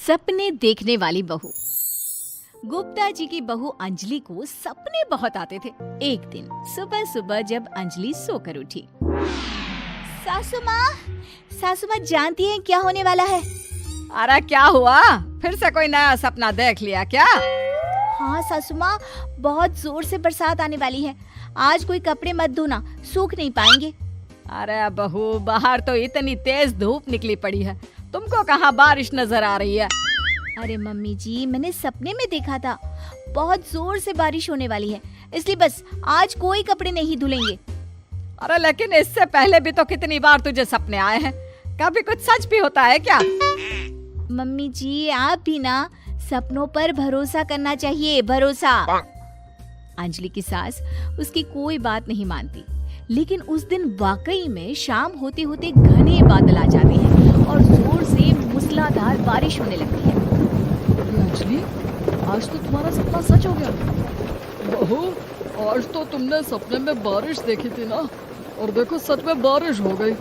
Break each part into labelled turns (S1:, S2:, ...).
S1: सपने देखने वाली बहू। गुप्ता जी की बहू अंजलि को सपने बहुत आते थे। एक दिन सुबह सुबह जब अंजलि सोकर उठी, सासू माँ जानती हैं क्या होने वाला है?
S2: अरे क्या हुआ, फिर से कोई नया सपना देख लिया क्या?
S1: हाँ सासू माँ, बहुत जोर से बरसात आने वाली है। आज कोई कपड़े मत धोना, सूख नहीं पाएंगे।
S2: अरे बहू, बाहर तो इतनी तेज धूप निकली पड़ी है, तुमको कहाँ बारिश नजर आ रही है?
S1: अरे मम्मी जी, मैंने सपने में देखा था बहुत जोर से बारिश होने वाली है, इसलिए बस आज कोई कपड़े नहीं धुलेंगे।
S2: अरे लेकिन इससे पहले भी तो कितनी बार तुझे सपने आए हैं, कभी कुछ सच भी होता है क्या?
S1: मम्मी जी, आप भी ना सपनों पर भरोसा करना चाहिए, भरोसा। अंजलि की सास उसकी कोई बात नहीं मानती, लेकिन उस दिन वाकई में शाम होते होते घने बादल आ जाते हैं और जोर से मूसलाधार बारिश होने लगती है।
S3: अंजलि, आज तो तुम्हारा सपना सच हो गया। बहू, आज तो तुमने सपने में बारिश देखी थी ना, और देखो सच में बारिश हो गई।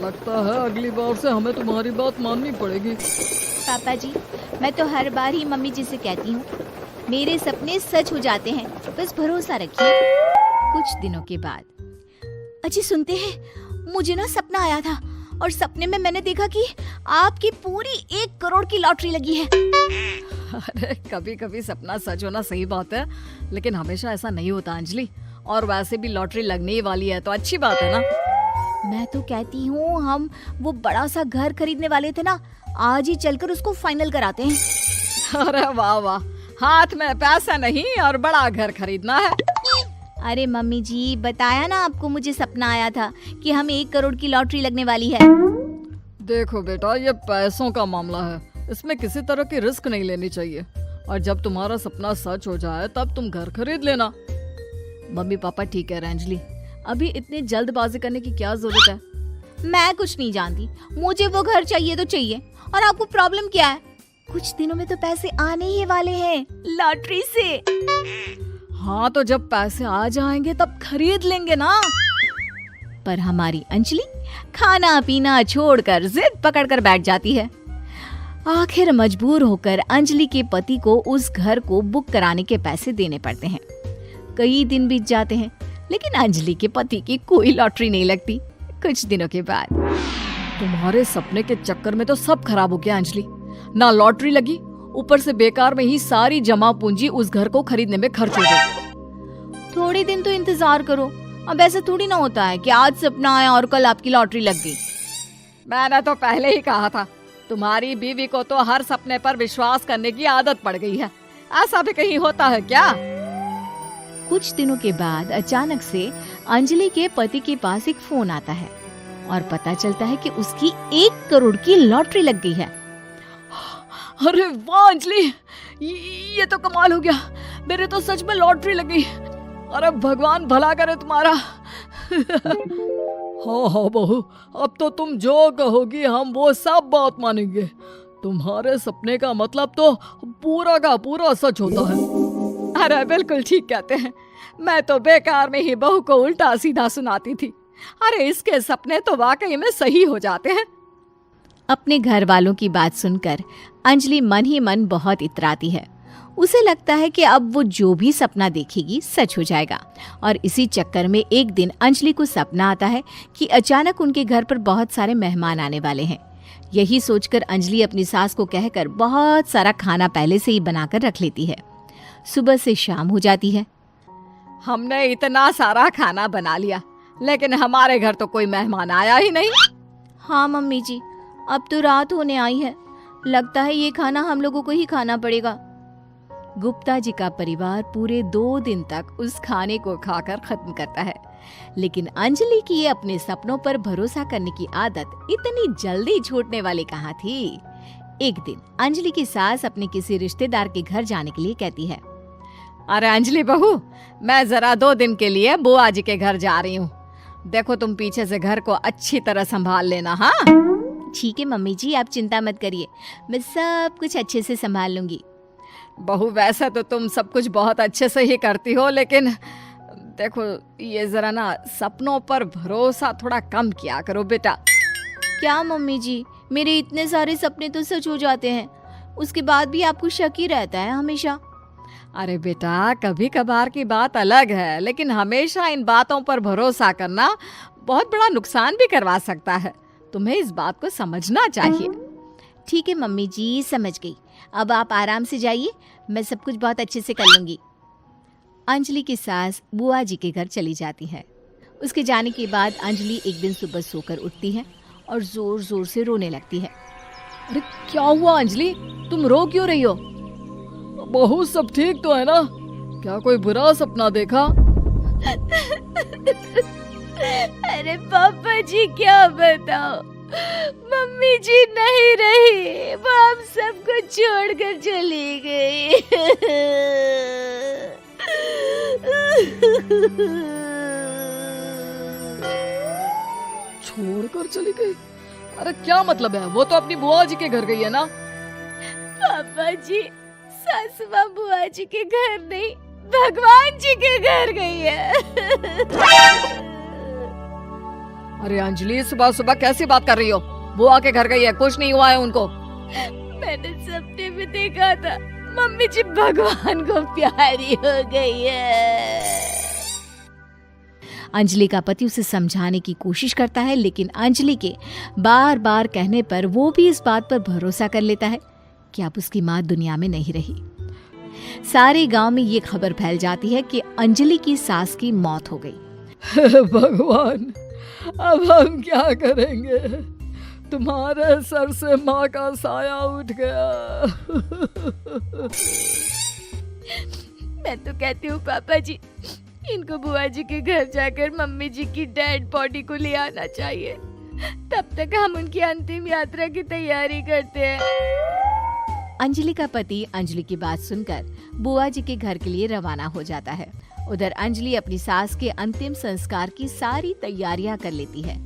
S3: लगता है अगली बार से हमें तुम्हारी बात माननी पड़ेगी।
S1: पापा जी, मैं तो हर बार ही मम्मी जी से कहती हूँ, मेरे सपने सच हो जाते हैं, बस भरोसा रखिए। कुछ दिनों के बाद, अजी सुनते हैं, मुझे ना सपना आया था और सपने में मैंने देखा कि आपकी पूरी 1 करोड़ की लॉटरी लगी है।
S2: अरे कभी कभी सपना सच होना सही बात है, लेकिन हमेशा ऐसा नहीं होता अंजलि। और वैसे भी लॉटरी लगने ही वाली है तो अच्छी बात है ना।
S1: मैं तो कहती हूँ, हम वो बड़ा सा घर खरीदने वाले थे ना, आज ही चलकर उसको फाइनल कराते हैं।
S2: अरे वाह वाह, हाथ में पैसा नहीं और बड़ा घर खरीदना है।
S1: अरे मम्मी जी, बताया ना आपको, मुझे सपना आया था कि हम 1 करोड़ की लॉटरी लगने वाली है।
S3: देखो बेटा, ये पैसों का मामला है, इसमें किसी तरह की रिस्क नहीं लेनी चाहिए। और जब तुम्हारा सपना सच हो जाए तब तुम घर खरीद लेना।
S2: मम्मी पापा ठीक है अंजलि, अभी इतनी जल्दबाजी करने की क्या जरूरत है?
S1: मैं कुछ नहीं जानती, मुझे वो घर चाहिए तो चाहिए। और आपको प्रॉब्लम क्या है? कुछ दिनों में तो पैसे आने ही वाले हैं लॉटरी से।
S2: हाँ तो जब पैसे आ जाएंगे तब खरीद लेंगे ना।
S1: पर हमारी अंजलि खाना पीना छोड़कर जिद पकड़कर बैठ जाती है। आखिर मजबूर होकर अंजलि के पति को उस घर को बुक कराने के पैसे देने पड़ते हैं। कई दिन बीत जाते हैं, लेकिन अंजलि के पति की कोई लॉटरी नहीं लगती। कुछ दिनों के बाद,
S2: तुम्हारे सपने के चक्कर में तो सब खराब हो गया अंजलि। ना लॉटरी लगी, ऊपर से बेकार में ही सारी जमा पूंजी उस घर को खरीदने में खर्च हो गई।
S1: थोड़ी दिन तो इंतजार करो, अब ऐसा थोड़ी ना होता है कि आज सपना आया और कल आपकी लॉटरी लग गई।
S2: मैंने तो पहले ही कहा था, तुम्हारी बीवी को तो हर सपने पर विश्वास करने की आदत पड़ गई है। ऐसा भी कहीं होता है क्या?
S1: कुछ दिनों के बाद अचानक से अंजलि के पति के पास एक फोन आता है और पता चलता है कि उसकी 1 करोड़ की लॉटरी लग गई है।
S2: अरे वाह अंजलि, ये तो कमाल हो गया, मेरे तो सच में लॉटरी लगी। अरे भगवान भला करे तुम्हारा।
S3: हाँ हाँ बहू, अब तो तुम जो कहोगी हम वो सब बात मानेंगे। तुम्हारे सपने का मतलब तो पूरा का पूरा सच होता है।
S2: अरे बिल्कुल ठीक कहते हैं, मैं तो बेकार में ही बहू को उल्टा सीधा सुनाती थी। अरे इसके सपने तो वाकई में सही हो जाते हैं।
S1: अपने घर वालों की बात सुनकर अंजलि मन ही मन बहुत इतराती है। उसे लगता है कि अब वो जो भी सपना देखेगी सच हो जाएगा। और इसी चक्कर में एक दिन अंजलि को सपना आता है कि अचानक उनके घर पर बहुत सारे मेहमान आने वाले हैं। यही सोचकर अंजलि अपनी सास को कहकर बहुत सारा खाना पहले से ही बनाकर रख लेती है। सुबह से शाम हो जाती है।
S2: हमने इतना सारा खाना बना लिया, लेकिन हमारे घर तो कोई मेहमान आया ही नहीं।
S1: हाँ मम्मी जी, अब तो रात होने आई है, लगता है ये खाना हम लोगों को ही खाना पड़ेगा। गुप्ता जी का परिवार पूरे 2 दिन तक उस खाने को खाकर खत्म करता है, लेकिन अंजलि की ये अपने सपनों पर भरोसा करने की आदत इतनी जल्दी छूटने वाली कहाँ थी। एक दिन अंजलि की सास अपने किसी रिश्तेदार के घर जाने के लिए कहती है,
S2: अरे अंजलि बहू, मैं जरा 2 दिन के लिए बुआ जी के घर जा रही हूँ। देखो तुम पीछे से घर को अच्छी तरह संभाल लेना। हाँ
S1: ठीक है मम्मी जी, आप चिंता मत करिए, मैं सब कुछ अच्छे से संभाल लूंगी।
S2: बहू, वैसे तो तुम सब कुछ बहुत अच्छे से ही करती हो, लेकिन देखो ये जरा ना सपनों पर भरोसा थोड़ा कम किया करो बेटा।
S1: क्या मम्मी जी, मेरे इतने सारे सपने तो सच हो जाते हैं, उसके बाद भी आपको शक ही रहता है हमेशा।
S2: अरे बेटा, कभी कभार की बात अलग है, लेकिन हमेशा इन बातों पर भरोसा करना बहुत बड़ा नुकसान भी करवा सकता है। तुम्हें इस बात को समझना चाहिए।
S1: ठीक है मम्मी जी, समझ गई। अब आप आराम से जाइए, मैं सब कुछ बहुत अच्छे से कर लूंगी। अंजलि की सास बुआ जी के घर चली जाती है। उसके जाने के बाद अंजलि एक दिन सुबह सोकर उठती है और जोर जोर से रोने लगती है।
S2: अरे क्या हुआ अंजलि, तुम रो क्यों रही हो?
S3: बहू सब ठीक तो है ना? क्या कोई बुरा सपना देखा?
S1: अरे पापा जी क्या बताओ, मम्मी जी नहीं रही, वो हम सबको छोड़कर चली गई।
S3: छोड़कर चली गई? अरे क्या मतलब है? वो तो अपनी बुआ जी के घर गई है ना?
S1: पापा जी, सासू माँ बुआ जी के घर नहीं, भगवान जी के घर गई है।
S2: अरे अंजलि, सुबह सुबह कैसी बात कर रही हो? बुआ के घर गई है, कुछ नहीं हुआ है उनको।
S1: मैंने सपने में देखा था, मम्मी जी भगवान को प्यारी हो गई है। अंजलि का पति उसे समझाने की कोशिश करता है, लेकिन अंजलि के बार बार कहने पर वो भी इस बात पर भरोसा कर लेता है कि अब उसकी माँ दुनिया में नहीं रही। सारे गांव में ये खबर फैल जाती है कि अंजलि की सास की मौत हो गई।
S3: भगवान, अब हम क्या करेंगे? तुम्हारे सर से माँ का साया उठ गया।
S1: मैं तो कहती हूँ पापा जी, इनको बुआ जी के घर जाकर मम्मी जी की डेड बॉडी को ले आना चाहिए, तब तक हम उनकी अंतिम यात्रा की तैयारी करते हैं। अंजलि का पति अंजलि की बात सुनकर बुआ जी के घर के लिए रवाना हो जाता है। उधर अंजलि अपनी सास के अंतिम संस्कार की सारी तैयारियां कर लेती है।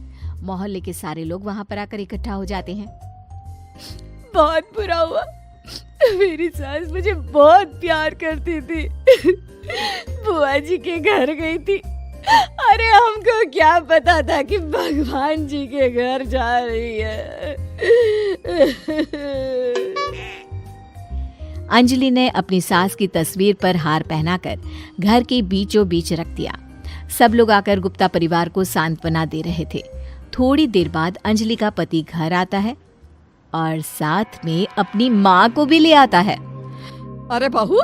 S1: मोहल्ले के सारे लोग वहां पर आकर इकट्ठा हो जाते हैं। बहुत बुरा हुआ, मेरी सास मुझे बहुत प्यार करती थी, बुआ जी के घर गई थी। अरे हमको क्या पता था कि भगवान जी के घर जा रही है। अंजलि ने अपनी सास की तस्वीर पर हार पहनाकर घर के बीचों बीच रख दिया। सब लोग आकर गुप्ता परिवार को सांत्वना दे रहे थे। थोड़ी देर बाद अंजलि का पति घर आता है और साथ में अपनी माँ को भी ले आता है।
S2: अरे बहू,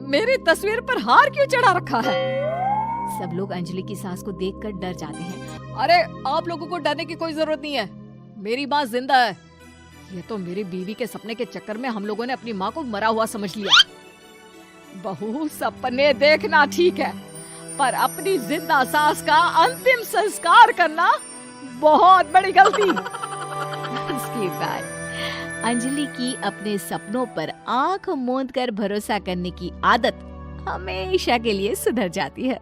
S2: मेरी तस्वीर पर हार क्यों चढ़ा रखा है?
S1: सब लोग अंजलि की सास को देखकर डर जाते हैं।
S2: अरे आप लोगों को डरने की कोई जरूरत नहीं है, मेरी माँ जिंदा है। ये तो मेरी बीवी के सपने के चक्कर में हम लोगों ने अपनी माँ को मरा हुआ समझ लिया। बहू, सपने देखना ठीक है, पर अपनी जिंदा सास का अंतिम संस्कार करना बहुत बड़ी गलती।
S1: उसके बाद अंजलि की अपने सपनों पर आंख मूंद कर भरोसा करने की आदत हमेशा के लिए सुधर जाती है।